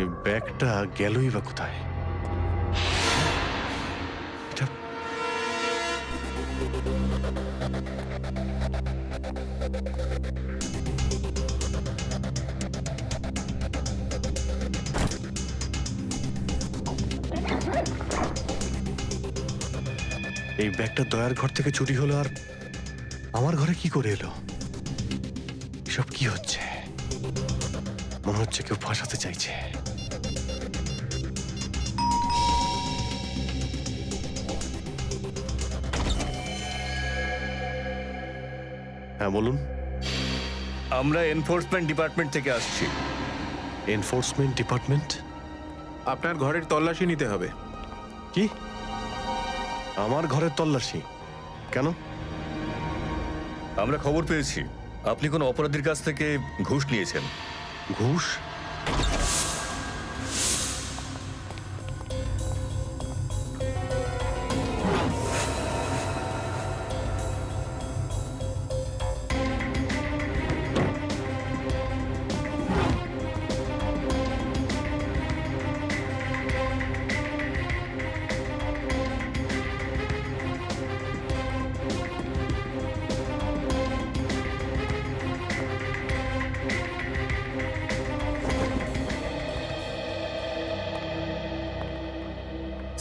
এই ব্যাগটা গেলই বা কোথায়? এটা এই ব্যাগটা দয়ার ঘর থেকে চুরি হলো, আর আমার ঘরে কি করে এলো? এসব কি হচ্ছে? মনে হচ্ছে কেউ ফাঁসাতে চাইছে। হ্যাঁ বলুন। আমরা এনফোর্সমেন্ট ডিপার্টমেন্ট থেকে আসছি। Enforcement department? আপনার ঘরের তল্লাশি নিতে হবে। কি? আমার ঘরের তল্লাশি কেন? আমরা খবর পেয়েছি আপনি কোনো অপরাধীর কাছ থেকে ঘুষ নিয়েছেন। ঘুষ?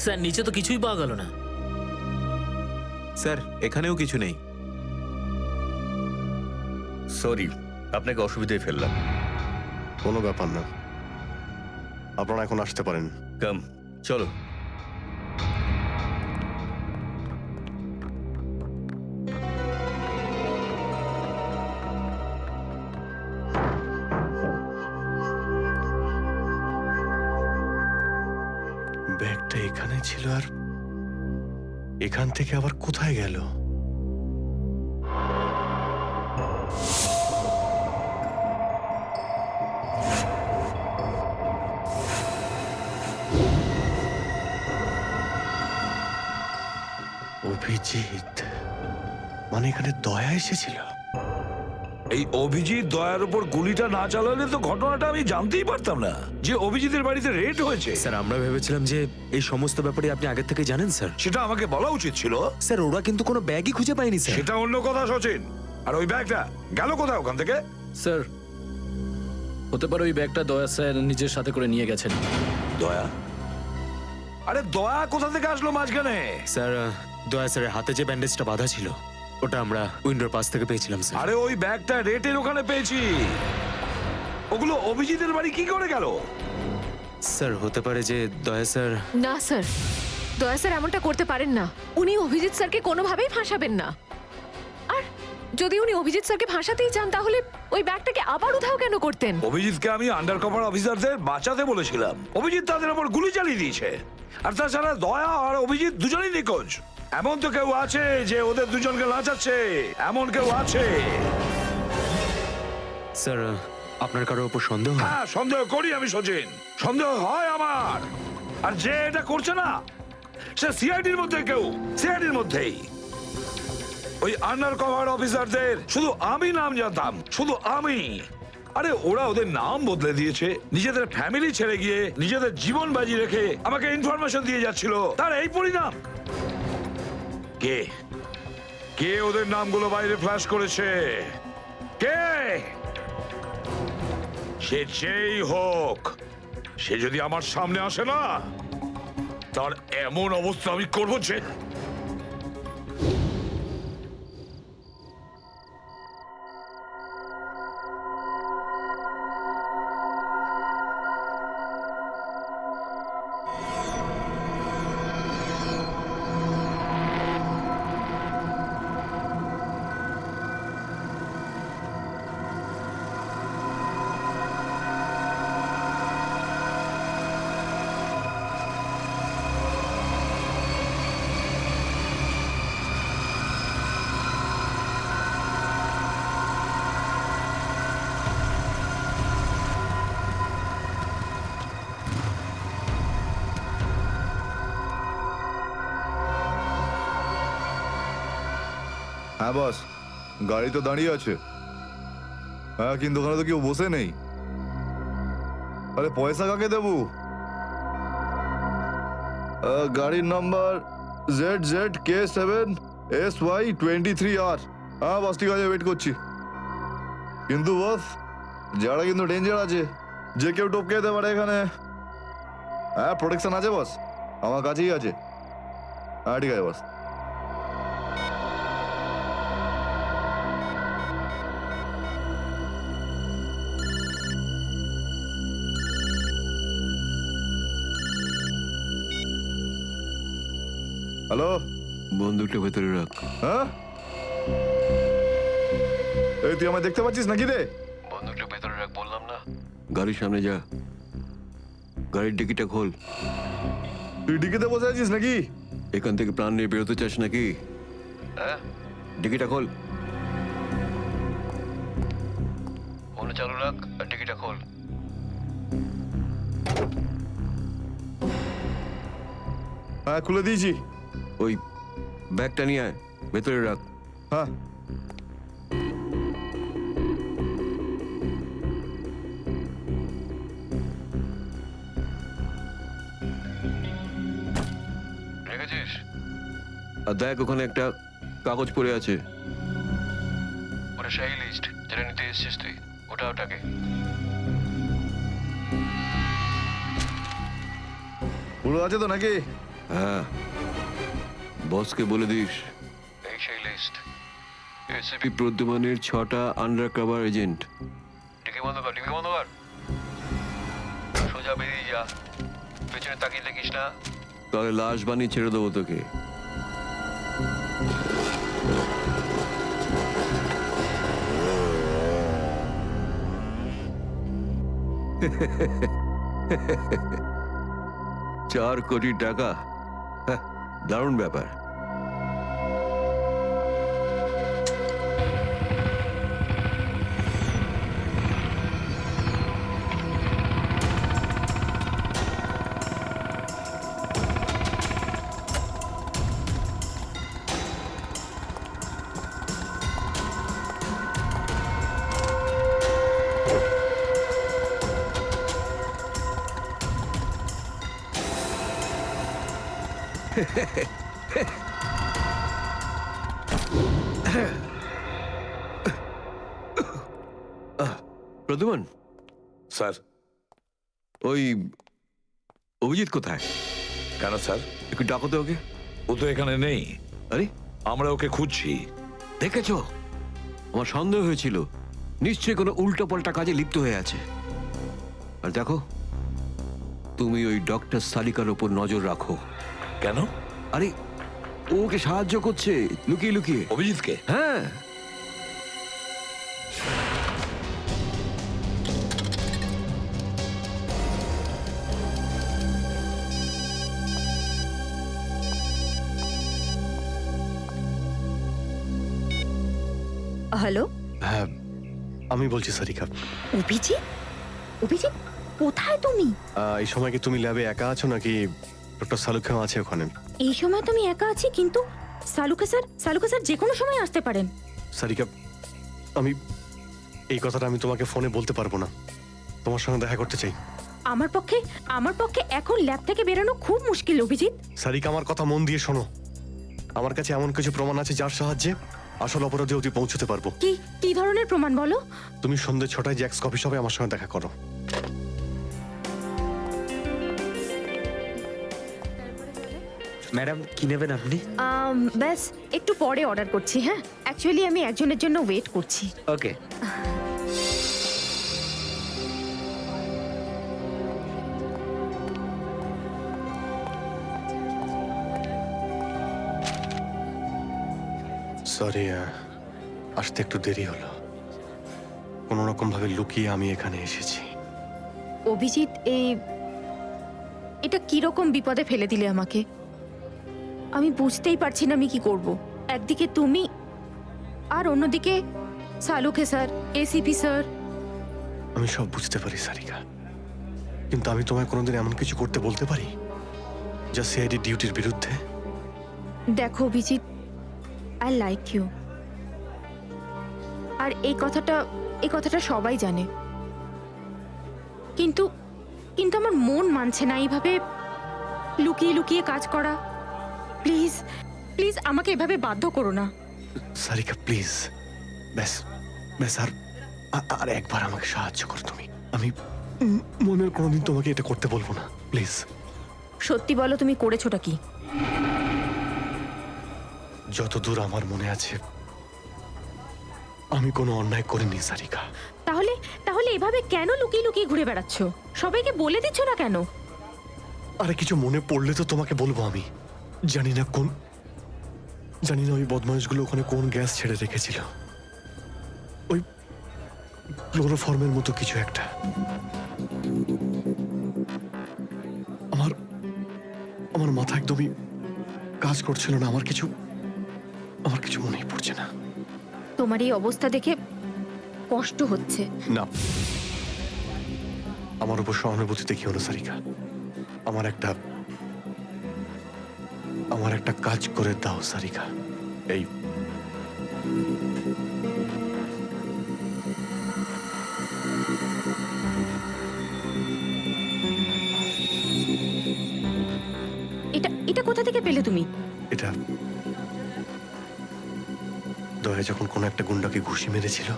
স্যার নিচে তো কিছুই পাওয়া গেল না। স্যার এখানেও কিছু নেই। সরি, আপনাকে অসুবিধায় ফেললাম। কোনো ব্যাপার না, আপনারা এখন আসতে পারেন। কাম, চলো। ব্যাগটা এখানে ছিল, আর এখান থেকে আবার কোথায় গেল? অভিজিৎ, মানে এখানে দয়া এসেছিল? এই অভিজিৎ দয়ার উপর গুলিটা না চালালে তো ঘটনাটা আমি জানতেই পারতাম না যে অভিজিতের বাড়িতে রেড হয়েছে। স্যার আমরা ভেবেছিলাম যে এই সমস্ত ব্যাপারে আপনি আগে থেকে জানেন স্যার। সেটা আমাকে বলা উচিত ছিল। স্যার ওরা কিন্তু কোনো ব্যাগই খুঁজে পায়নি স্যার। সেটা অন্য কথা সচিন। আর ওই ব্যাগটা গেল কোথায় ওখান থেকে? স্যার হতে পারে ওই ব্যাগটা দয়া স্যার নিজের সাথে করে নিয়ে গেছেন। দয়া? আরে দয়া কোথা থেকে আসলো মাঝখানে? স্যার দয়া স্যারের হাতে যে ব্যান্ডেজটা বাঁধা ছিল ওটা আমরা উইন্ডোর পাশ থেকে পেয়েছিলাম স্যার। আরে ওই ব্যাগটা রেটের ওখানে পেয়েছি। ওগুলো অভিজিতের বাড়ি কি করে গেল? স্যার হতে পারে যে দয়া স্যার। না স্যার, দয়া স্যার এমনটা করতে পারেন না। উনি অভিজিৎ স্যারকে কোনোভাবেই ফাঁসাবেন না। আর যদি উনি অভিজিৎ স্যারকে ফাঁসাতেই চান তাহলে ওই ব্যাগটাকে আবার উধাও কেন করতেন? অভিজিৎকে আমি আন্ডার কভার অফিসারদের বাঁচাতে বলেছিলাম। অভিজিৎ তাদের উপর গুলি চালিয়ে দিয়েছে। আর তাছাড়া দয়া আর অভিজিৎ দুজনেই নিখোঁজ। এমন তো কেউ আছে যে ওদের দুজনকে লাচাচ্ছে, এমন কেউ আছে? স্যার আপনার কারোর উপর সন্দেহ হয়? হ্যাঁ, সন্দেহ করি আমি সচিন। সন্দেহ হয় আমার। আর যে এটা করছে না সে সিআইডির মধ্যে কেউ, সিআইডির মধ্যেই। ওই আন্ডার কভার অফিসারদের শুধু আমি নাম জানতাম, শুধু আমি। আরে ওরা ওদের নাম বদলে দিয়েছে, নিজেদের ফ্যামিলি ছেড়ে গিয়ে নিজেদের জীবন বাজি রেখে আমাকে ইনফরমেশন দিয়ে যাচ্ছিল। তার এই পরিণাম। কে কে ওদের নামগুলো বাইরে ফ্ল্যাশ করেছে? কে? সে যেই হোক, সে যদি আমার সামনে আসে না, তার এমন অবস্থা আমি করবো যে। হ্যাঁ বস, গাড়ি তো দাঁড়িয়ে আছে। হ্যাঁ কিন্তু ওখানে তো কেউ বসে নেই। আরে পয়সা কাকে দেবো? গাড়ির নাম্বার ZZK7SY23R। হ্যাঁ বস, ঠিক আছে, ওয়েট করছি। কিন্তু বস, যারা কিন্তু ডেঞ্জার আছে, যে কেউ টপকে যেতে পারে এখানে। হ্যাঁ, প্রোটেকশন আছে বস, আমার কাছেই আছে। হ্যাঁ ঠিক আছে বস। হ্যালো, বন্দুকটা ভেতরে রাখ। হ্যাঁ, এই তুই আমায় দেখতে পাচ্ছিস নাকি রে? বন্দুকটা ভেতরে রাখ বললাম না। গাড়ির সামনে যা, গাড়ির ডিকিটা খোল। তুই ডিকিতে বসে আছিস নাকি? এখান থেকে প্রাণ নিয়ে বেরোতে চাস নাকি? হ্যাঁ, ডিকিটা খোল। ফোন চালু রাখ আর ডিকিটা খোল। হ্যাঁ, খুলে দিয়েছি। ওই ব্যাগটা নিয়ে আয়, ভেতরে রাখ। হ্যাঁ, রেখেছিস? আর দেখ, ওখানে একটা কাগজ পড়ে আছে, ওটা সেই লিস্ট যেটা নিতে এসেছিস তুই। ওটাকে পুরো আছে তো নাকি? হ্যাঁ, বসকে বলে দিস এই সেই লিস্ট। এসিপি প্রদ্যুমানের 6টা আন্ডার কভার এজেন্ট। ডিকি বন্ধ কর, ডিকি বন্ধ কর। সোজা বেরিয়ে যা, পেছনে তাকিয়ে দেখিস না, তাহলে লাশ বানিয়ে ছেড়ে দেবো তোকে। $4 কোটি, হ্যাঁ, দারুণ ব্যাপার। প্রদ্যুমান স্যার। ওই অভিজিৎ কোথায়? কেন স্যার? একটু ডাকো তো ওকে। ও তো এখানে নেই, আরে, আমরা ওকে খুঁজছি। দেখেছো, আমার সন্দেহ হয়েছিল নিশ্চয়ই কোনো উল্টো পাল্টা কাজে লিপ্ত হয়ে আছে। আর দেখো, তুমি ওই ডক্টর সালিকার ওপর নজর রাখো। কেন? আরে, ও ওকে সাহায্য করছে লুকিয়ে লুকিয়ে। অভিজিৎকে? হ্যাঁ, হ্যালো, হ্যাঁ, আমি বলছি সারিকা। অভিজিৎ? অভিজিৎ, কোথায় তুমি? এই সময় কি তুমি ল্যাবে একা আছো নাকি ডক্টর সালুখাও আছে ওখানে? এই সময় তো আমি একা আছি, কিন্তু সালুকা স্যার যে কোনো সময় আসতে পারেন। সারিকা, আমি এই কথাটা আমি তোমাকে ফোনে বলতে পারবো না। তোমার সঙ্গে দেখা করতে চাই। আমার পক্ষে এখন ল্যাব থেকে বেরোনো খুব মুশকিল অভিজিৎ। সারিকা, আমার কথা মন দিয়ে শোনো। আমার কাছে এমন কিছু প্রমাণ আছে যার সাহায্যে আসল অপরাধী অবধি পৌঁছতে পারবো। কি ধরনের প্রমাণ বলো? তুমি সন্ধ্যে 6টায় জ্যাক্স কফি শপে আমার সঙ্গে দেখা করো। ম্যাডাম, কি নেবেন আপনি? ব্যাস একটু পরে অর্ডার করছি। হ্যাঁ, অ্যাকচুয়ালি আমি একজনের জন্য ওয়েট করছি। ওকে। সরি, আসতে একটু দেরি হলো। কোনো রকম ভাবে লুকিয়ে আমি এখানে এসেছি। অভিজিৎ, এটা কিরকম বিপদে ফেলে দিলে আমাকে। আমি বুঝতেই পারছি না আমি কি করব। একদিকে তুমি আর অন্যদিকে সালুকে স্যার, এসিপি স্যার। আমি সব বুঝতে পারি সারিকা, কিন্তু আমি তোমায় কোনোদিন এমন কিছু করতে বলতে পারি যা সিআইডি ডিউটির বিরুদ্ধে? দেখো অভিজিৎ, আই লাইক ইউ। আর এই কথাটা সবাই জানে, কিন্তু কিন্তু আমার মন মানছে না এইভাবে লুকিয়ে লুকিয়ে কাজ করা। প্লিজ প্লিজ আমাকে এভাবে বাধ্য করো না। সারিকা প্লিজ, ব্যাস ব্যাস আর একবার আমাকে সাহায্য করো তুমি। আমি মনের কোনোদিন তোমাকে এটা করতে বলবো না, প্লিজ। সত্যি বলো তুমি করেছোটা কি? যতদূর আমার মনে আছে আমি কোনো অন্যায় করিনি সারিকা। তাহলে তাহলে এভাবে কেন লুকিয়ে লুকিয়ে ঘুরে বেড়াচ্ছ? সবাইকে বলে দিচ্ছ না কেন? আরে কিছু মনে পড়লে তো তোমাকে বলবো। আমি জানি না ওই বদমাইশগুলো ওখানে কোন গ্যাস ছেড়ে রেখেছিল, ওই ক্লোরোফর্মের মতো কিছু একটা। আমার মাথা একদমই কাজ করছিল না। আমার কিছু মনেই পড়ছে না। তোমার এই অবস্থা দেখে কষ্ট হচ্ছে। না, আমার উপর সহানুভূতি দেখিও না সারিকা। আমার একটা কাজ করে দাও সারিকা। এই এটা কোথা থেকে পেলে তুমি? এটা দয়া যখন কোনো একটা গুন্ডাকে ঘুষি মেরেছিল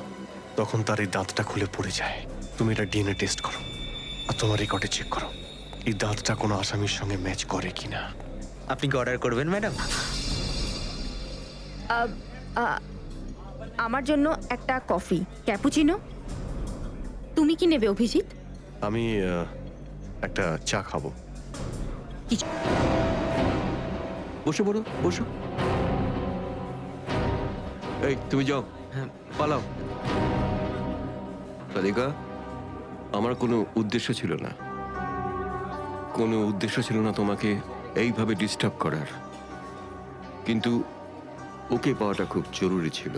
তখন তার এই দাঁতটা খুলে পড়ে যায়। তুমি এটা ডিএনএ টেস্ট করো আর তোমার রেকর্ডে চেক করো এই দাঁতটা কোনো আসামির সঙ্গে ম্যাচ করে কিনা। আপনি কি অর্ডার করবেন ম্যাডাম? আমার জন্য একটা কফি ক্যাপুচিনো। তুমি কি নেবে অভিজিৎ? আমি একটা চা খাবো। বসে পড়ো, বসো। এই তুমি যাও, পালাও। সারিকা, আমার কোনো উদ্দেশ্য ছিল না তোমাকে এইভাবে ডিস্টার্ব করার, কিন্তু ওকে পাওয়াটা খুব জরুরি ছিল।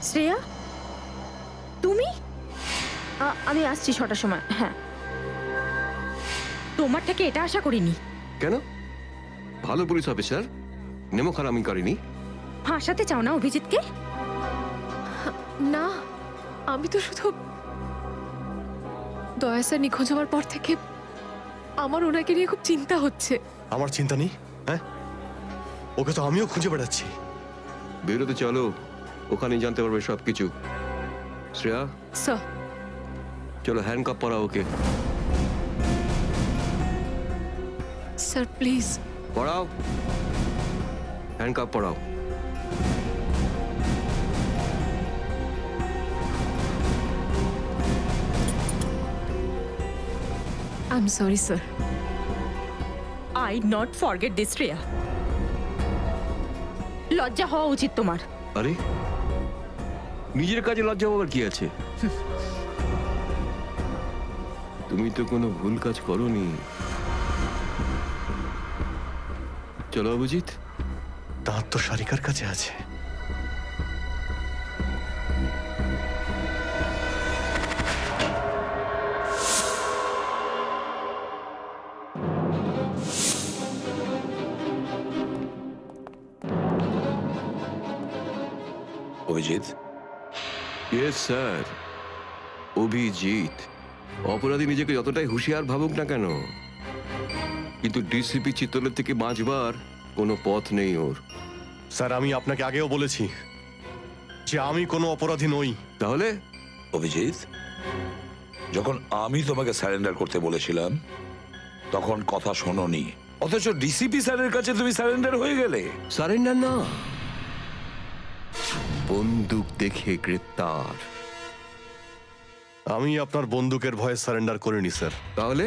শ্রেয়া, তুমি? আমি আসছি 6টার সময়। হ্যাঁ, তোমার থেকে এটা আশা করিনি। কেন? ভালো পুলিশ অফিসার, নেমো খারামি করেনি। ফাঁসাতে চাও না অভিজিৎকে? না, আমি তো শুধু দয়া স্যার নিখোঁজ হওয়ার পর থেকে আমার ওনাকে নিয়ে খুব চিন্তা হচ্ছে। আমার চিন্তা নেই, হ্যাঁ? ওকে তো আমিও খুঁজে বেড়াচ্ছি। বেরোতে চলো, ওখানেই জানতে পারবে সবকিছু। শ্রেয়া, স্যার। চলো হ্যান্ডকাপ পরাও ওকে। Sir please. পড়াও, হ্যান্ডকাপ পরাও। I am sorry sir. I not forget this Shreya. লজ্জা হওয়া উচিত তোমার। আরে, নিজের কাজে লজ্জা পাওয়ার কি আছে? তুমি তো কোনো ভুল কাজ করোনি। চলো অভিজিৎ। দাঁত তো সারিকার কাছে আছে। অভিজিৎ? Yes sir, Abhijit. অপরাধী নিজেকে যতটাই হুঁশিয়ার ভাবুক না কেন, কিন্তু ডিসিপি চিত্তলের থেকে বাঁচবার কোনো পথ নেই ওর। স্যার, আমি আপনাকে আগেও বলেছি যে আমি কোনো অপরাধী নই। তাহলে? অভিজিৎ, যখন আমি তোমাকে স্যারেন্ডার করতে বলেছিলাম তখন কথা শোনোনি, অথচ ডিসিপি স্যারের কাছে তুমি স্যারেন্ডার হয়ে গেলে। সারেন্ডার না, বন্দুক দেখে গ্রেপ্তার। আমি আপনার বন্দুকের ভয়ে সারেন্ডার করিনি স্যার। তাহলে?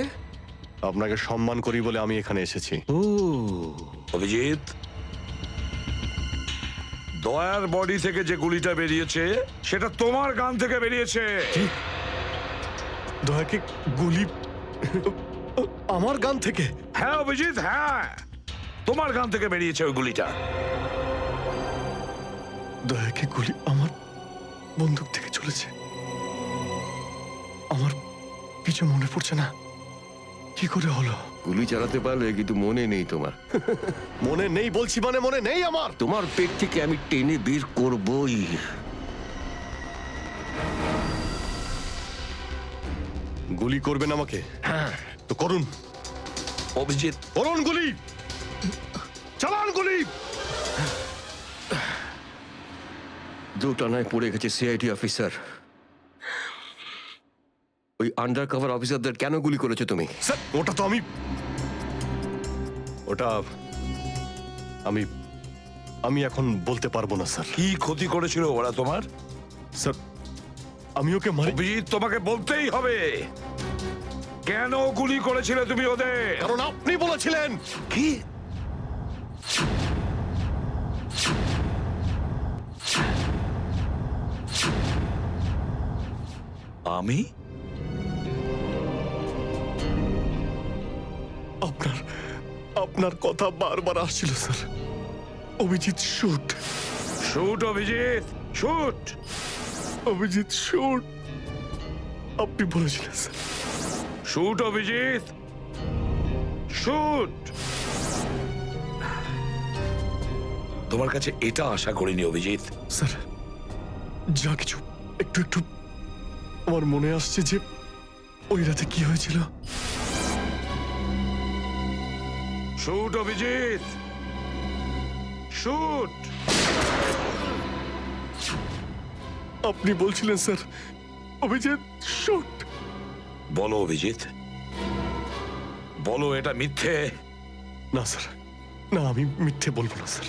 আপনাকে সম্মান করি বলে আমি এখানে এসেছি। ও অভিজিৎ, দয়ার বডি থেকে যে গুলিটা বেরিয়েছে সেটা তোমার গান থেকে বেরিয়েছে। দয়াকে গুলি আমার গান থেকে? হ্যাঁ অভিজিৎ, হ্যাঁ, তোমার গান থেকে বেরিয়েছে ওই গুলিটা। দয়াকে গুলি আমার বন্দুক থেকে চলেছে? আমার কিছু মনে পড়ছে না। কি করে হলো? গুলি চালাতে পারলে, কিন্তু মনে নেই তোমার। মনে নেই বলছি মানে মনে নেই আমার। তোমার পেট থেকে আমি টেনে বের করবই। গুলি করবেন আমাকে? তো করুন, অভিজিৎ, করুন গুলি, চালান গুলি। দুটানায় পড়ে গেছে সিআইডি অফিসার। ওই আন্ডার কভার অফিসারদের কেন গুলি করেছো তুমি? স্যার ওটা তো ওটা আমি এখন বলতে পারবো না স্যার। কি ক্ষতি করেছিল ওরা তোমার? স্যার আমি ওকে মারি। অভিজিৎ, তোমাকে বলতেই হবে কেন গুলি করেছিলে তুমি ওদের। কারণ আপনি বলেছিলেন। কি? আমি? আপনার কথা বারবার আসছিল sir. Abhijit shoot, shoot Abhijit, shoot. Abhijit shoot, আপনি বলেছিলেন স্যার। Shoot Abhijit, shoot. তোমার কাছে এটা আশা করিনি অভিজিৎ। স্যার যা কিছু একটু একটু আমার মনে আসছে যে ওই রাতে কি হয়েছিল। Shoot Abhijit, shoot. আপনি বলছিলেন স্যার অভিজিৎ শুট। বলো অভিজিৎ, বলো এটা মিথ্যে। না স্যার, না আমি মিথ্যে বলবো না স্যার।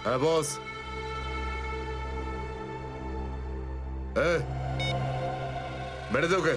হ্যাঁ বস। বেড়ে দে ওকে।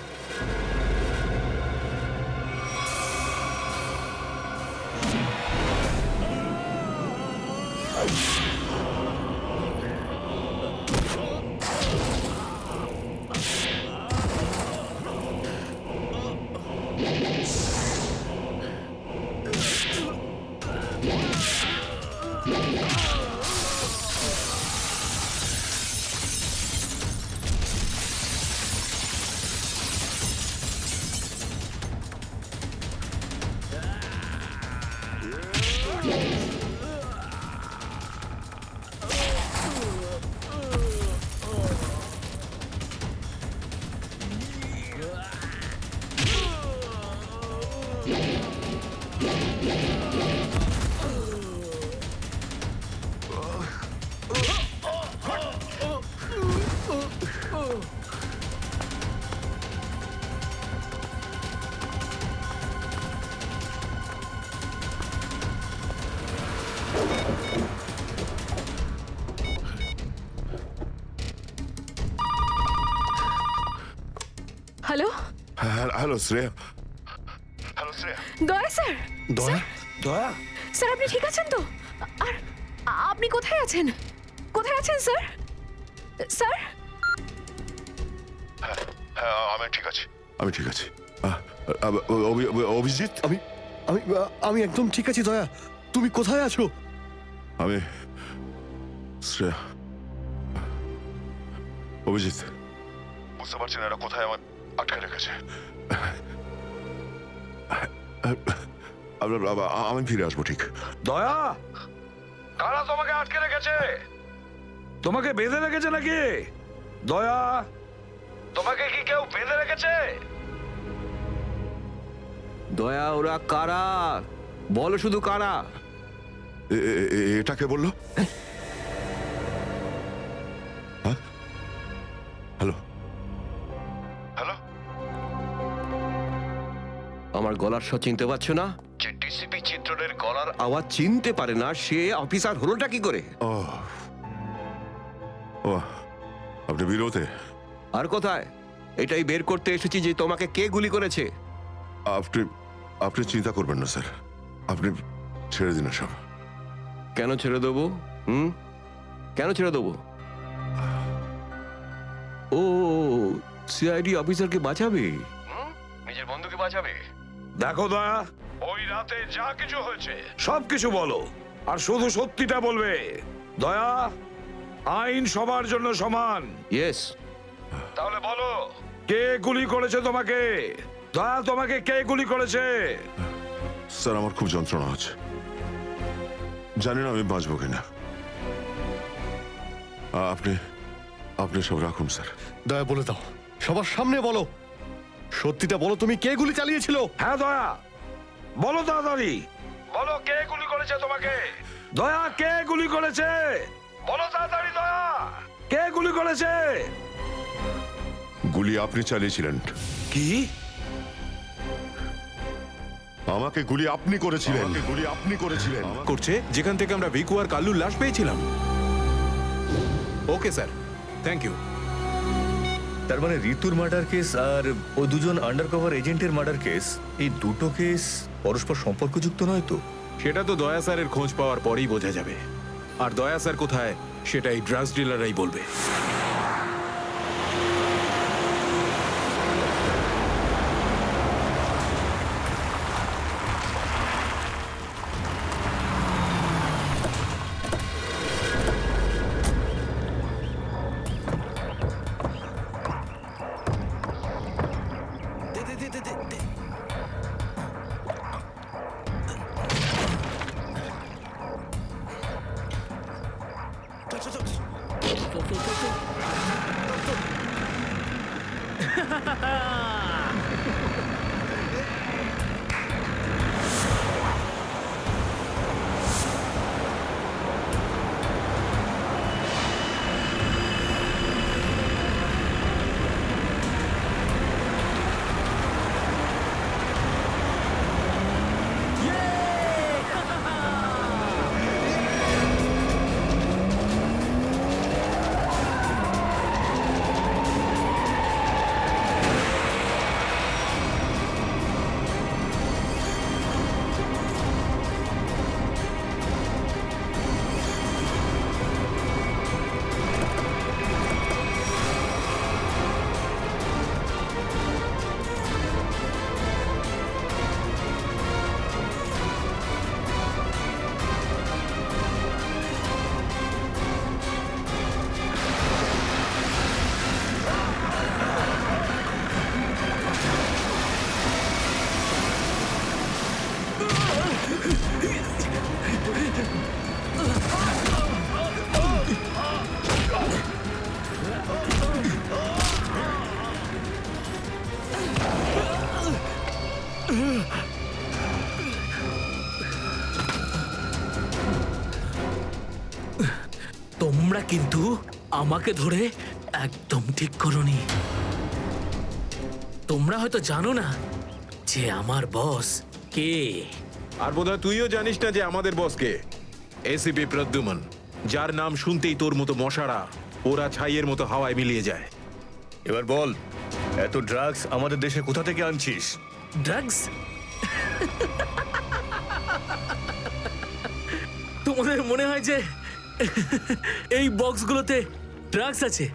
Hello hello Shreya. Daya sir. দয়া, দয়া, স্যার আপনি ঠিক আছেন তো? আর আপনি কোথায় আছেন? কোথায় আছেন স্যার? স্যার হ্যাঁ আমি ঠিক আছি, আমি ঠিক আছি। অভিজিৎ, আমি আমি আমি একদম ঠিক আছি। দয়া তুমি কোথায় আছো? আমি শ্রেয়া। অভিজিৎ, বুঝতে পারছি না এরা কোথায় আমার আটকে রেখেছে। আমি ফিরে আসবো ঠিক। দয়া, কারা তোমাকে আটকে রেখেছে? তোমাকে বেঁধে রেখেছে নাকি? দয়া, তোমাকে কি কেউ বেঁধে রেখেছে? দয়া, ওরা কারা? বলো শুধু কারা। এটা কে বললো? হ্যালো হ্যালো, আমার গলার স্বর চিনতে পারছো না? যে ডিসিপি চিত্রের গলার আওয়াজ চিনতে পারে না, সে অফিসার হলোটা কি করে? ও ও, আপনি বিরোধে? আর কোথায়? এটাই বের করতে এসেছি যে তোমাকে কে গুলি করেছে। আপনি আপনি চিন্তা করবেন না স্যার, আপনি ছেড়ে দিন সব। কেন ছেড়ে দেবো? কেন ছেড়ে দেবো? ও, সিআইডি অফিসারকে বাঁচাবে, নিজের বন্ধুকে বাঁচাবে। দেখো দয়া, ওই রাতে যা কিছু হয়েছে সব কিছু বলো, আর শুধু সত্যিটা বলবে। দয়া, আইন সবার জন্য সমান। ইয়েস। তাহলে বলো, কে গুলি করেছে তোমাকে? দয়া, তোমাকে কে গুলি করেছে? স্যার, আমার খুব যন্ত্রণা হচ্ছে, জানি না আমি বাঁচবো কিনা। আপনি আপনি সব রাখুন স্যার। দয়া বলে দাও, সবার সামনে বলো, সত্যিটা বলো, তুমি কে গুলি চালিয়েছিল? হ্যাঁ দয়া, বলো তাড়াতাড়ি, বলো কে গুলি করেছে তোমাকে? দয়া, কে গুলি করেছে? বলো তাড়াতাড়ি দয়া, কে গুলি করেছে? গুলি আপনি চালিয়েছিলেন। কি? আমাকে গুলি আপনি করেছিলেন। গুলি আপনি করেছিলেন। করছে যেখান থেকে আমরা ভিকু আর কাল্লুর লাশ পেয়েছিলাম। Okay sir, thank you. তার মানে ঋতুর মার্ডার কেস আর ওই দুজন আন্ডারকভার এজেন্টের মার্ডার কেস, এই দুটো কেস পরস্পর সম্পর্কযুক্ত নয় তো? সেটা তো দয়া স্যারের খোঁজ পাওয়ার পরেই বোঝা যাবে। আর দয়া স্যার কোথায় সেটা এই ড্রাগস ডিলাররাই বলবে। তোমরা কিন্তু আমাকে ধরে একদম ঠিক করোনি। তোমরা হয়তো জানো না যে আমার বস কে। আর বোধহয় তুইও জানিস না যে আমাদের বসকে, এসিপি প্রদ্যুমন, যার নাম শুনতেই তোর মতো মশারা ওরা ছাইয়ের মতো হাওয়ায় মিলিয়ে যায়। এবার বল, এত ড্রাগস আমাদের দেশে কোথা থেকে আনছিস? ড্রাগস? তোমাদের মনে হয় যে এই বক্সগুলোতে ড্রাগস আছে?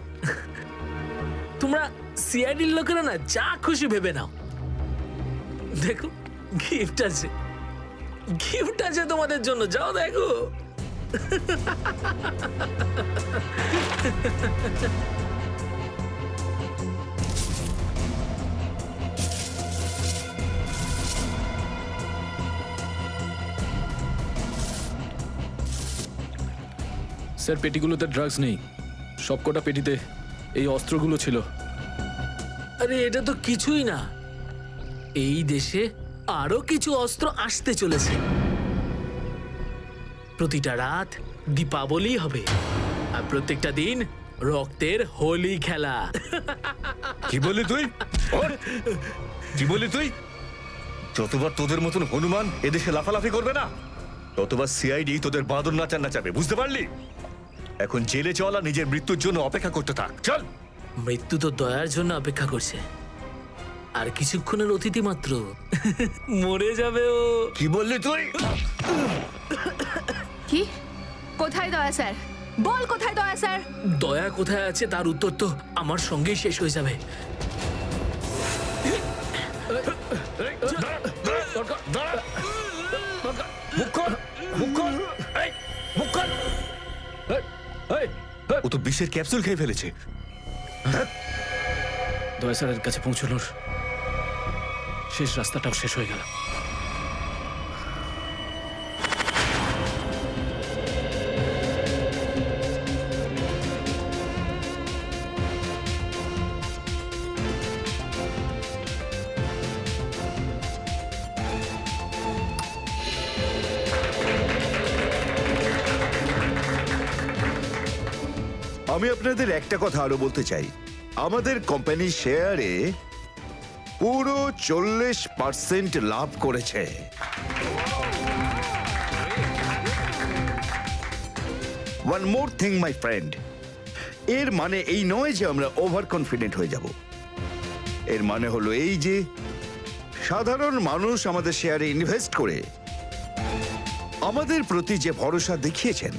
তোমরা সিআইডির লোকেরা না যা খুশি ভেবে নাও। দেখো, গিফট আছে, গিফট আছে তোমাদের জন্য, যাও দেখো। স্যার, পেটিগুলোতে ড্রাগস নেই, সবকটা পেটিতে এই অস্ত্রগুলো ছিল। আরে এটা তো কিছুই না, এই দেশে আরো কিছু অস্ত্র আসতে চলেছে। প্রতিটা রাত দীপাবলি হবে, আর প্রত্যেকটা দিন রক্তের হোলি খেলা। কি বললি তুই? কি বললি তুই? যতবার তোদের মতন হনুমান এদেশে লাফালাফি করবে না, ততবার সিআইডি তোদের বাঁদর নাচার নাচাবে, বুঝতে পারলি? এখন জেলে চল আর নিজের মৃত্যুর জন্য অপেক্ষা করতে থাক, চল। মৃত্যু তো দয়ার জন্য অপেক্ষা করছে, আর কিছুক্ষণের অতিথি মাত্র মরে যাবে ও। কি বললি তুই? কি? কোথায় দয়া স্যার? বল কোথায় দয়া স্যার? দয়া কোথায় আছে তার উত্তর তো আমার সঙ্গেই শেষ হয়ে যাবে। দাঁড়া, দাঁড়া, দাঁড়া। মুখ খোল, মুখ খোল, এই, মুখ খোল। এই, ও তো বিষের ক্যাপসুল খেয়ে ফেলেছে। দয়া স্যারের কাছে পৌঁছানোর শেষ রাস্তাটাও শেষ হয়ে গেল। আমি আপনাদের একটা কথা আরো বলতে চাই, আমাদের কোম্পানির শেয়ারে পুরো 40% লাভ করেছে। One more thing my friend, এর মানে এই নয় যে আমরা ওভার কনফিডেন্ট হয়ে যাব। এর মানে হলো এই যে সাধারণ মানুষ আমাদের শেয়ারে ইনভেস্ট করে আমাদের প্রতি যে ভরসা দেখিয়েছেন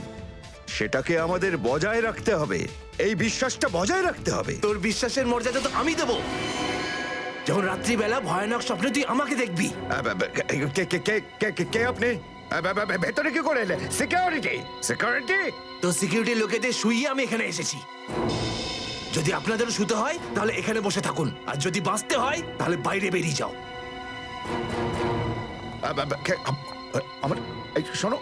সেটাকে আমাদের বজায় রাখতে হবে। এই বিশ্বাসটা বজায় রাখতে হবে। তোর বিশ্বাসের মর্যাদা তো আমি দেব যখন রাত্রিবেলা ভয়ানক স্বপ্নে তুই আমাকে দেখবি। কে আপনি? ভেতরে কি করে এলে? সিকিউরিটি সিকিউরিটি তো সিকিউরিটি লোকেদের শুইয়ে আমি এখানে এসেছি। যদি আপনাদেরও শুতে হয় তাহলে এখানে বসে থাকুন, আর যদি বাঁচতে হয় তাহলে বাইরে বেরিয়ে যাও। আমার শোনো,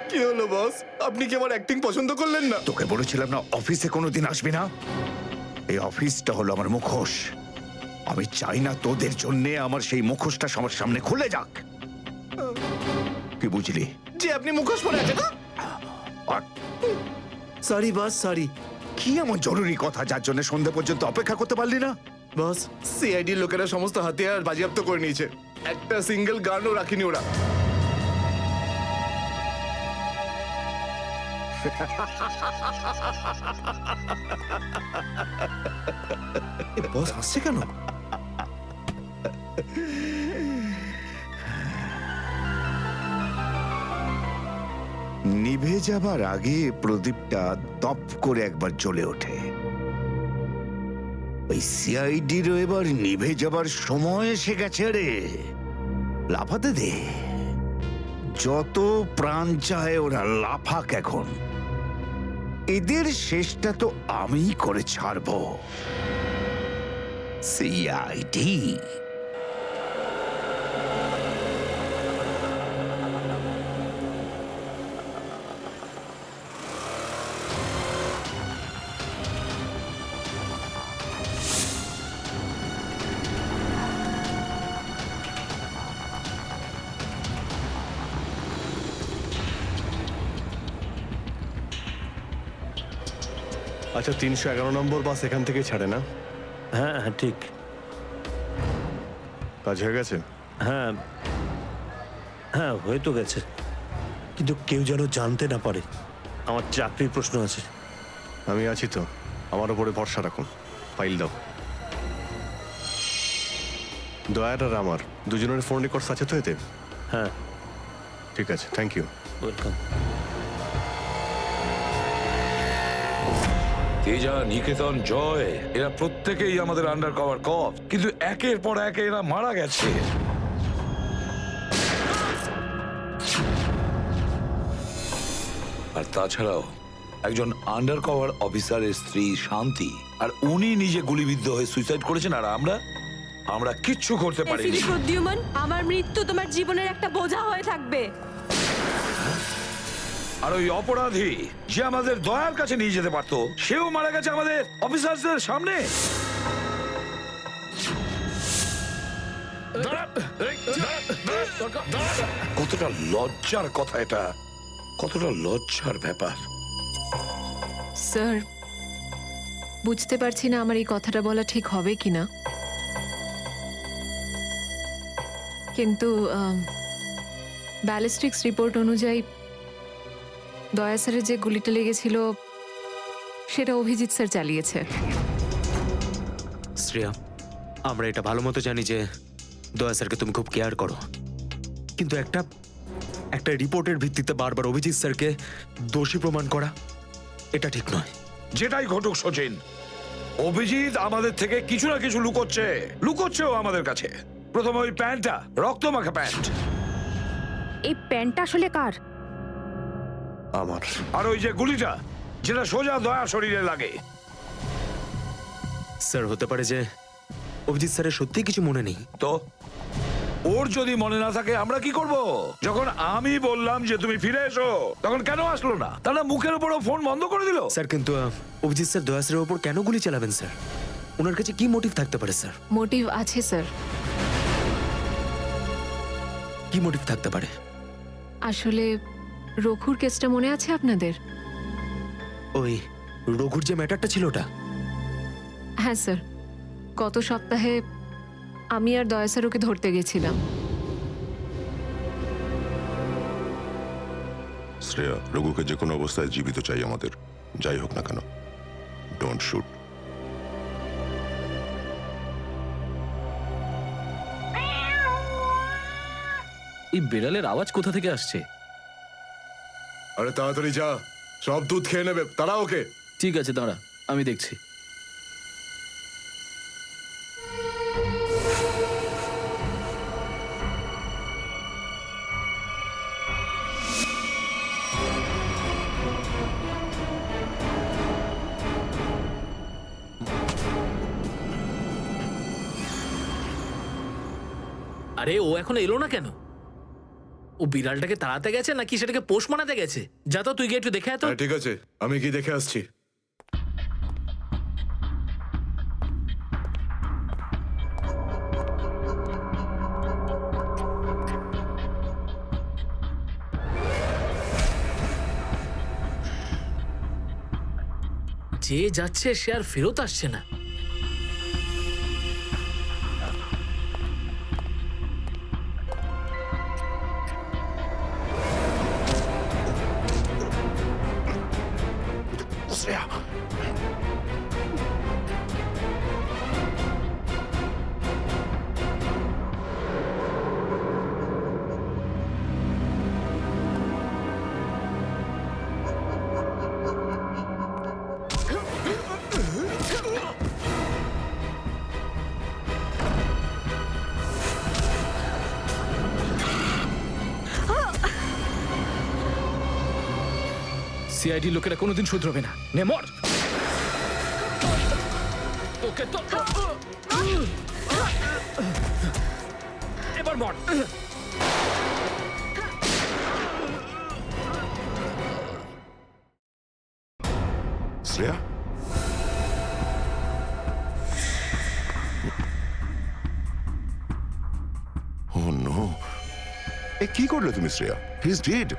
কি হলো বস? আপনি কি আমার অ্যাক্টিং পছন্দ করলেন না? তোকে বলেছিলাম না অফিসে কোনোদিন আসবি না? এই অফিসটা হলো আমার মুখোশ। আমি চাই না তোদের জন্য আমার সেই মুখোশটা সবার সামনে খুলে যাক। কি বুঝলি? যে আপনি মুখোশ পরে আছেন না? Sorry boss, sorry. কি এমন জরুরি কথা যার জন্য সন্ধ্যা পর্যন্ত অপেক্ষা করতে পারলি না? বস, সিআইডি লোকেরা সমস্ত হাতিয়ার বাজেয়াপ্ত করে নিয়েছে। একটা সিঙ্গেল গানও রাখিনি ওরা। বস হাসছে কেন? নিভে যাবার আগে প্রদীপটা দপ করে একবার জ্বলে ওঠে। ওই সিআইডিরও এবার নিভে যাবার সময় এসে গেছে রে। লাফাতে দে, যত প্রাণ চায় ওরা লাফাক এখন। এদের শেষটা তো আমি করে ছাড়বো। সিআইডি আচ্ছা, 311 নম্বর বাস এখান থেকে ছাড়ে না? হ্যাঁ হ্যাঁ ঠিক। কাজ হয়ে গেছে? হ্যাঁ হ্যাঁ হয়ে তো গেছে, কিন্তু কেউ যেন জানতে না পারে। আমার চাকরির প্রশ্ন আছে। আমি আছি তো, আমার উপরে ভরসা রাখুন। ফাইল দাও। দয়ার আর আমার দুজনের ফোন রেকর্ডস আছে তো এতে? হ্যাঁ ঠিক আছে, থ্যাংক ইউ। ওয়েলকাম। তেজা, নিকেতন, জয়, এরা প্রত্যেকেই আমাদের আন্ডার কভার কপ, কিন্তু একের পর এক এরা মারা গেছে। আর তাছাড়াও একজন আন্ডার কভার অফিসারের স্ত্রী শান্তি, আর উনি নিজে গুলিবিদ্ধ হয়ে সুইসাইড করেছেন, আর আমরা কিচ্ছু করতে পারিনি। প্রদ্যুম্ন, আমার মৃত্যু তোমার জীবনের একটা বোঝা হয়ে থাকবে। আর ওই অপরাধী যে আমাদের দয়ার কাছে নিয়ে যেতে পারতো, সেও মারা গেছে আমাদের অফিসারদের সামনে। কতটা লজ্জার কথা এটা, কতটা লজ্জার ব্যাপার। স্যার, বুঝতে পারছি না আমার এই কথাটা বলা ঠিক হবে কিনা, কিন্তু ব্যালিস্টিক্স রিপোর্ট অনুযায়ী দয়া স্যারের যে গুলিটা লেগেছিল সেটা অভিজিৎ স্যার চালিয়েছে। শ্রেয়া, আমরা এটা ভালো মতো জানি যে দয়া স্যারকে তুমি খুব কেয়ার করো, কিন্তু একটা রিপোর্টের ভিত্তিতে বারবার অভিজিৎ স্যারকে দোষী প্রমাণ করা এটা ঠিক নয়। যেটাই ঘটুক সচিন, অভিজিৎ আমাদের থেকে কিছু না কিছু লুকোচ্ছেও আমাদের কাছে। প্রথমে ওই প্যান্টটা, রক্তমাখা প্যান্ট। এই প্যান্টটা আসলে কার? আমার। আর ওই যে গুলিটা, যেটা সোজা দয়া শরীরে লাগে। স্যার হতে পারে যে অভিজিৎ স্যারের সত্যি কিছু মনে নেই। তো ওর যদি মনে না থাকে আমরা কি করব? যখন আমি বললাম যে তুমি ফিরে এসো, তখন কেন আসলো না? তাহলে মুখের উপরও ফোন বন্ধ করে দিল। স্যার কিন্তু অভিজিৎ স্যার দয়া স্যারের উপর কেন গুলি চালাবেন স্যার? ওনার কাছে কি মোটিভ থাকতে পারে স্যার? মোটিভ আছে স্যার। কি মোটিভ থাকতে পারে? আসলে রঘুর কেসটা মনে আছে আপনাদের? ওই রঘুর যে ম্যাটারটা ছিল ওটা? হ্যাঁ স্যার, গত সপ্তাহে আমি আর দয়া স্যার ওকে ধরতে গেছিলাম। শ্রেয়া, রঘুকে যে কোনো অবস্থায় জীবিত চাই আমাদের, যাই হোক না কেন। Don't shoot. এই বিড়ালের আওয়াজ কোথা থেকে আসছে? আরে তাড়াতাড়ি যা, সব দুধ খেয়ে নেবে, তারা ওকে। ঠিক আছে, দাঁড়া, আমি দেখছি। আরে ও এখন এলো না কেন? ও বিড়ালটাকে তাড়াতে গেছে নাকি সেটাকে পোষ মানাতে গেছে? যা তো, তুই গিয়ে একটু দেখে আয় তো। ঠিক আছে, আমি কি দেখে আসছি। যে যাচ্ছে সে আর ফেরত আসছে না। সিআইডি লোকেরা কোনোদিন শুধরবে না। নে মর। তোকে তো এবার মর। শ্রেয়া, ও নো, এ কি করলে তুমি Shreya? He is dead.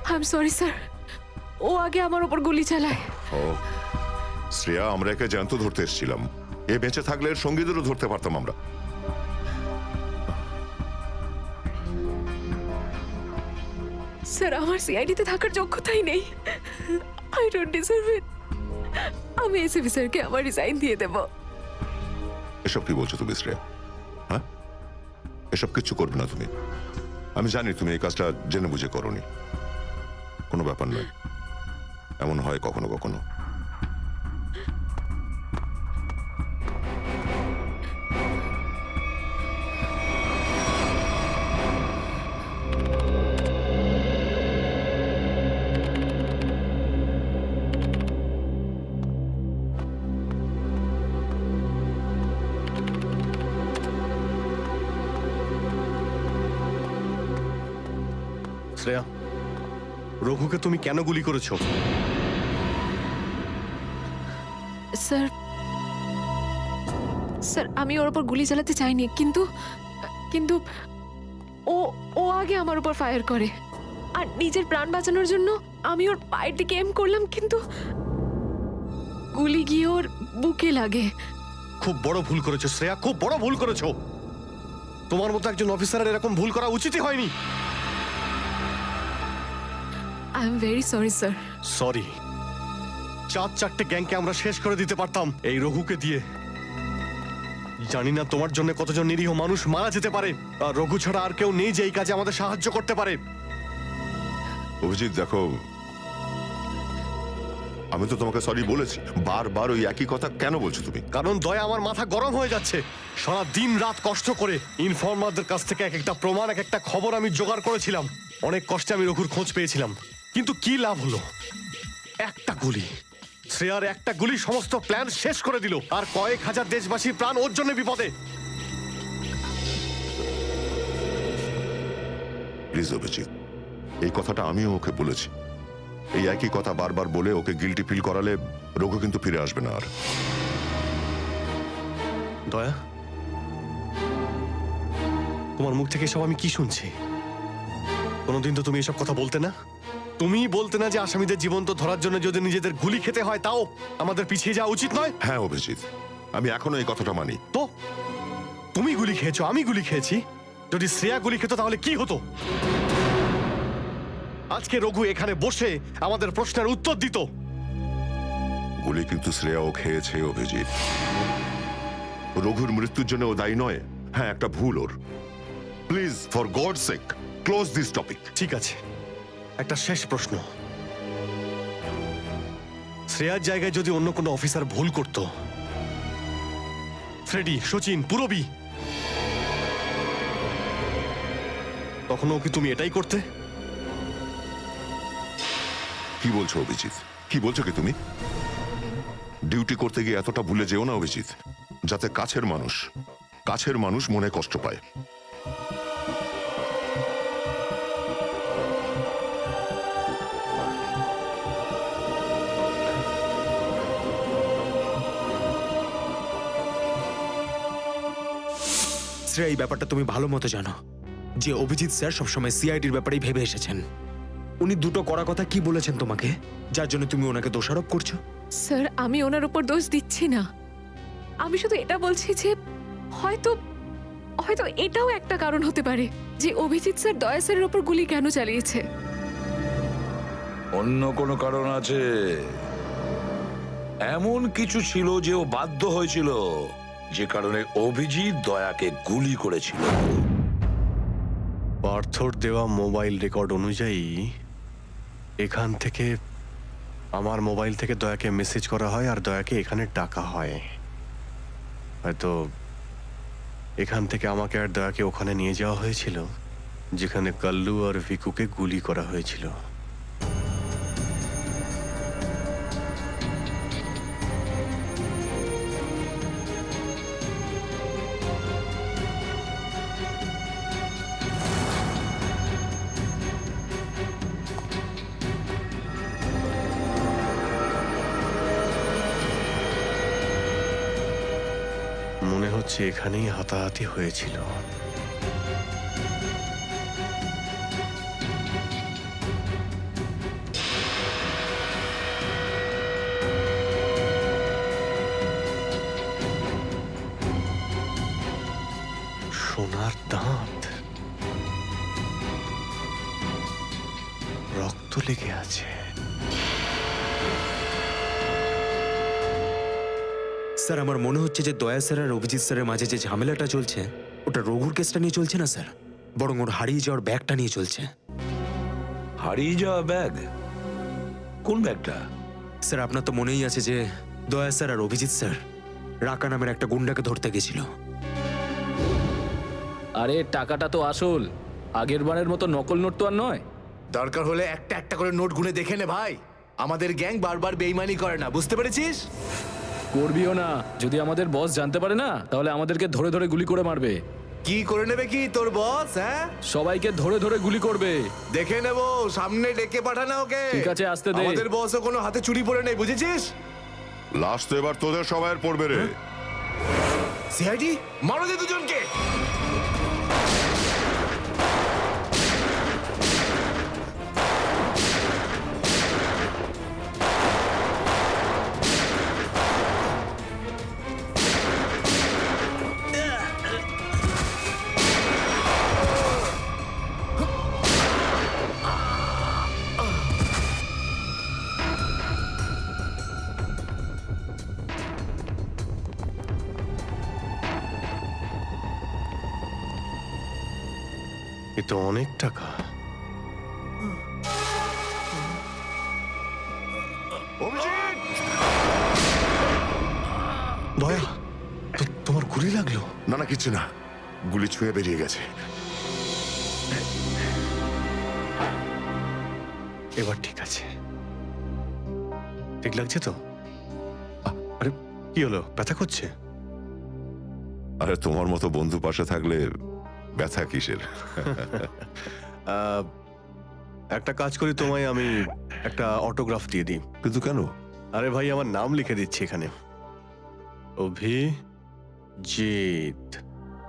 I am sorry sir, ও আগে আমার উপর গুলি চালায়। ও শ্রেয়া, আমরা একে জ্যান্ত ধরতে এসেছিলাম। এ বেঁচে থাকলে এর সঙ্গীদেরও ধরতে পারতাম আমরা। স্যার, আমার সিআইডিতে থাকার যোগ্যতাই নেই। আই ডোন্ট ডিজার্ভ ইট। আমি এসিপি স্যারকে আমার রিজাইন দিয়ে দেব। এসব কি বলছো তুমি শ্রেয়া? হ্যাঁ, এসব কিচ্ছু করবে না তুমি। আমি জানি তুমি এই কাজটা জেনে বুঝে করোনি। কোনো ব্যাপার নয়, এমন হয় কখনো কখনো। শ্রেয়া, রঘুকে তুমি কেন গুলি করেছো? স্যার, স্যার আমি ওর উপর গুলি চালাতে চাইনি, কিন্তু কিন্তু ও ও আগে আমার উপর ফায়ার করে। আর নিজের প্রাণ বাঁচানোর জন্য আমি ওর পায়ের দিকে এম করলাম, কিন্তু গুলি গিয়ে ওর বুকে লাগে। খুব বড় ভুল করেছো শ্রেয়া, খুব বড় ভুল করেছো। তোমার মতো একজন অফিসারের এরকম ভুল করা উচিতই হয়নি। I am very sorry sir. Sorry? 4-4টে গ্যাংকে আমরা শেষ করে দিতে পারতাম এই রঘুকে দিয়ে। জানি না তোমার জন্য কতজন নিরীহ মানুষ মারা যেতে পারে, আর রঘু ছাড়া আর কেউ নেই যে এই কাজে আমাদের সাহায্য করতে পারে। অভিজিৎ দেখো, আমি তো তোমাকে সরি বলেছি, বারবার ওই একই কথা কেন বলছো তুমি? কারণ দয়া আমার মাথা গরম হয়ে যাচ্ছে। সারা দিন রাত কষ্ট করে ইনফর্মারদের কাছ থেকে এক একটা প্রমাণ, এক একটা খবর আমি জোগাড় করেছিলাম। অনেক কষ্টে আমি রঘুর খোঁজ পেয়েছিলাম, কিন্তু কি লাভ হলো? একটা গুলি, শ্রেয়ার একটা গুলি সমস্ত প্ল্যান শেষ করে দিল, আর কয়েক হাজার দেশবাসীর প্রাণ ওর জন্য বিপদে। প্লিজ অভিজিৎ, এই কথাটা আমিও ওকে বলেছি। এই একই কথা বারবার বলে ওকে গিল্টি ফিল করালে রঘু কিন্তু ফিরে আসবে না আর। দয়া, তোমার মুখ থেকে সব আমি কি শুনছি? কোনোদিন তো তুমি এসব কথা বলতে না। তুমি বলতে না যে আসামিদের জীবন্ত ধরার জন্য যদি নিজেদের গুলি খেতে হয় তাও আমাদের পিছিয়ে যাওয়া উচিত নয়? হ্যাঁ অভিজিৎ, আমি এখনো এই কথাটা মানি। তো তুমি গুলি খেয়েছো, আমি গুলি খেয়েছি। যদি শ্রেয়া গুলি খেত তাহলে কি হতো? আজকে রঘু এখানে বসে আমাদের প্রশ্নের উত্তর দিত। গুলি কিন্তু শ্রেয়াও খেয়েছে অভিজিৎ। রঘুর মৃত্যুর জন্য ও দায়ী নয়। হ্যাঁ, একটা ভুল ওর। Please, for God sake, close this topic. ঠিক আছে, একটা শেষ প্রশ্ন। শ্রেয়ার জায়গায় যদি অন্য কোনো অফিসার ভুল করত, ফ্রেডি, সচিন, পুরবী, তখনও কি তুমি এটাই করতে? কি বলছো অভিজিৎ? কি বলছো কি তুমি? ডিউটি করতে গিয়ে এতটা ভুলে যেও না অভিজিৎ, যাতে কাছের মানুষ মনে কষ্ট পায়। শ্রেয়া, এই ব্যাপারটা তুমি ভালো মতো জানো যে অভিজিৎ স্যার সবসময় সিআইডির ব্যাপারেই ভেবে এসেছেন। উনি দুটো কড়া কথা কি বলেছেন তোমাকে, যার জন্য তুমি ওনাকে দোষারোপ করছো? স্যার, আমি ওনার উপর দোষ দিচ্ছি না। আমি শুধু এটা বলছি যে হয়তো হয়তো এটাও একটা কারণ হতে পারে যে অভিজিৎ স্যার দয়া স্যারের উপর গুলি কেন চালিয়েছে। অন্য কোনো কারণ আছে? এমন কিছু ছিল যে ও বাধ্য হয়েছিল, যে কারণে অভিজিৎ দয়াকে গুলি করেছিল। পার্থর দেওয়া মোবাইল রেকর্ড অনুযায়ী এখান থেকে, আমার মোবাইল থেকে দয়াকে মেসেজ করা হয় আর দয়াকে এখানে ডাকা হয়। হয়তো এখান থেকে আমাকে আর দয়াকে ওখানে নিয়ে যাওয়া হয়েছিল যেখানে কাল্লু আর ভিকুকে গুলি করা হয়েছিল। মনে হচ্ছে এখানেই হাতাহাতি হয়েছিল। সোনার দাঁত, রক্ত লেগে আছে। স্যার, আমার মনে হচ্ছে যে দয়া স্যার আর অভিজিৎ স্যারের মাঝে যে ঝামেলাটা চলছে ওটা রঘুর কেসটা নিয়ে চলছে না স্যার, বরং ওর হারিয়ে যাওয়ার ব্যাগটা নিয়ে চলছে। হারিয়ে যাওয়া ব্যাগ? কোন ব্যাগটা? স্যার, আপনার তো মনেই আছে যে দয়া স্যার আর অভিজিৎ স্যার রাকা নামের একটা গুন্ডাকে ধরতে গেছিল। আরে টাকাটা তো আসল, আগের বারের মতো নকল নোট তো আর নয়। দরকার হলে একটা একটা করে নোট গুনে দেখে নে ভাই। আমাদের গ্যাং বারবার বেইমানি করে না, বুঝতে পেরেছিস? করবিও না। যদি আমাদের বস জানতে পারে না, তাহলে আমাদেরকে ধরে ধরে গুলি করে মারবে। কি করে নেবে কি তোর বস? হ্যাঁ, সবাইকে ধরে ধরে গুলি করবে। দেখে নেব, সামনে ডেকে পাঠানা ওকে। ঠিক আছে, আসতে দে। আমাদের বসও কোনো হাতে চুরি পড়ে নেই, বুঝেছিস? লাশ তো এবার তোদের সবাইয়ের পড়বে রে। সিআইডি, মারো দে দুজনকে। এ তো অনেক টাকা। দয়া, তোমার গুলি লাগলো? না না, কিচ্ছু না, গুলি ছুঁয়ে বেরিয়ে গেছে। এবার ঠিক আছে, ঠিক লাগছে তো? আরে কি হলো, ব্যথা করছে? আরে তোমার মতো বন্ধু পাশে থাকলে ব্যথা কিসের? একটা কাজ করি, তোমায় আমি একটা অটোগ্রাফ দিয়ে দিই। কিন্তু কেন? আরে ভাই, আমার নাম লিখে দিচ্ছি এখানে, অভিজিৎ।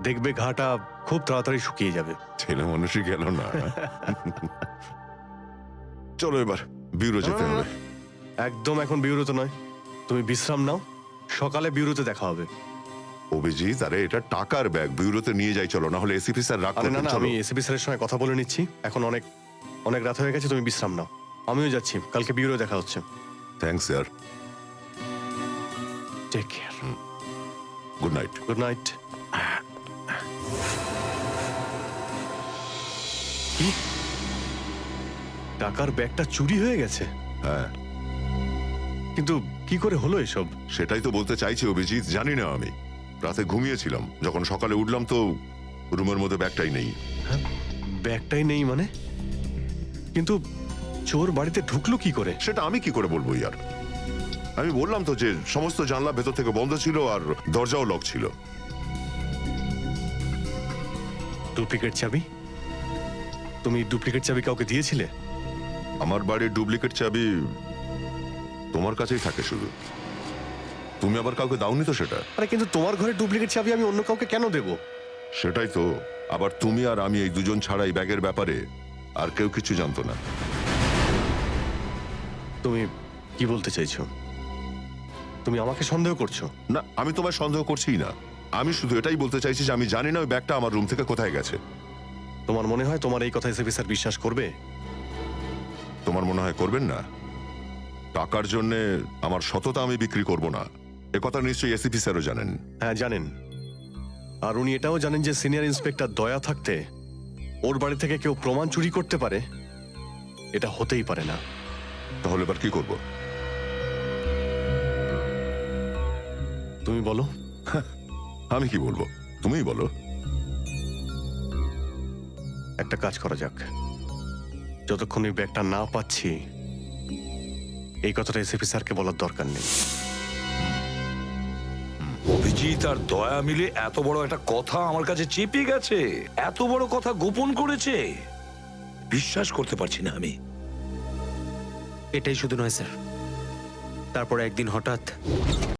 দেখবে ঘাটা খুব তাড়াতাড়ি শুকিয়ে যাবে। ছেলে মানুষই গেল না। চলো এবার বিউরো যেতে হবে। একদম এখন বিউরোতে নয়, তুমি বিশ্রাম নাও, সকালে বিউরোতে দেখা হবে। অভিজিৎ, আরে এটা টাকার ব্যাগ, বিউরোতে নিয়ে যাই চলো, না হলে এসিপি স্যার রাগ আরে না করবেন। না, চলো। আমি এসিপি স্যারের সঙ্গে কথা বলে নিচ্ছি, এখন অনেক অনেক রাত হয়ে গেছে, তুমি বিশ্রাম নাও। আমিও যাচ্ছি, কালকে বিউরো দেখা হচ্ছে। Thanks sir. Take care. Good night. Good night. কি, টাকার ব্যাগটা চুরি হয়ে গেছে? হ্যাঁ। কিন্তু কি করে হলো এসব? সেটাই তো বলতে চাইছি অভিজিৎ, জানি না। আমি রাতে ঘুমিয়েছিলাম, যখন সকালে উঠলাম তো রুমের মধ্যে ব্যাগটাই নেই। ব্যাগটাই নেই মানে? কিন্তু চোর বাড়িতে ঢুকলো কি করে? সেটা আমি কি করে বলবো ইয়ার? আমি বললাম তো যে সমস্ত জানলা ভেতর থেকে বন্ধ ছিল আর দরজাও লক ছিল। ডুপ্লিকেট চাবি? তুমি ডুপ্লিকেট চাবি কাউকে দিয়েছিলে? আমার বাড়ির ডুপ্লিকেট চাবি তোমার কাছেই থাকে শুধু, তুমি আবার কাউকে দাওনি তো সেটা। আরে কিন্তু তোমার ঘরে ডুপ্লিকেট চাবি আমি অন্য কাউকে কেন দেব? সেটাই তো, আবার তুমি আর আমি এই দুজন ছাড়া এই ব্যাগের ব্যাপারে আর কেউ কিছু জানতো না। তুমি কি বলতে চাইছো? তুমি আমাকে সন্দেহ করছো? না, আমি তোমায় সন্দেহ করছিই না, আমি শুধু এটাই বলতে চাইছি যে আমি জানি না ওই ব্যাগটা আমার রুম থেকে কোথায় গেছে। তোমার মনে হয় তোমার এই কথা এসএপি স্যার বিশ্বাস করবে? তোমার মনে হয় করবেন না? টাকার জন্য আমার সততা আমি বিক্রি করব না, এ কথা নিশ্চয়ই এসিপি স্যারও জানেন। হ্যাঁ জানেন, আর উনি এটাও জানেন যে সিনিয়র ইন্সপেক্টর দয়া থাকতে ওর বাড়ি থেকে কেউ প্রমাণ চুরি করতে পারে, এটা হতেই পারে না। তাহলে এবার কি করব? তুমি বলো। আমি কি বলবো, তুমিই বলো। একটা কাজ করা যাক, যতক্ষণ এই ব্যাগটা না পাচ্ছি এই কথাটা এসএপি স্যারকে বলার দরকার নেই। অভিজিৎ আর দয়া মিলে এত বড় একটা কথা আমার কাছে চেপে গেছে, এত বড় কথা গোপন করেছে, বিশ্বাস করতে পারছি না আমি। এটাই শুধু নয় স্যার, তারপরে একদিন হঠাৎ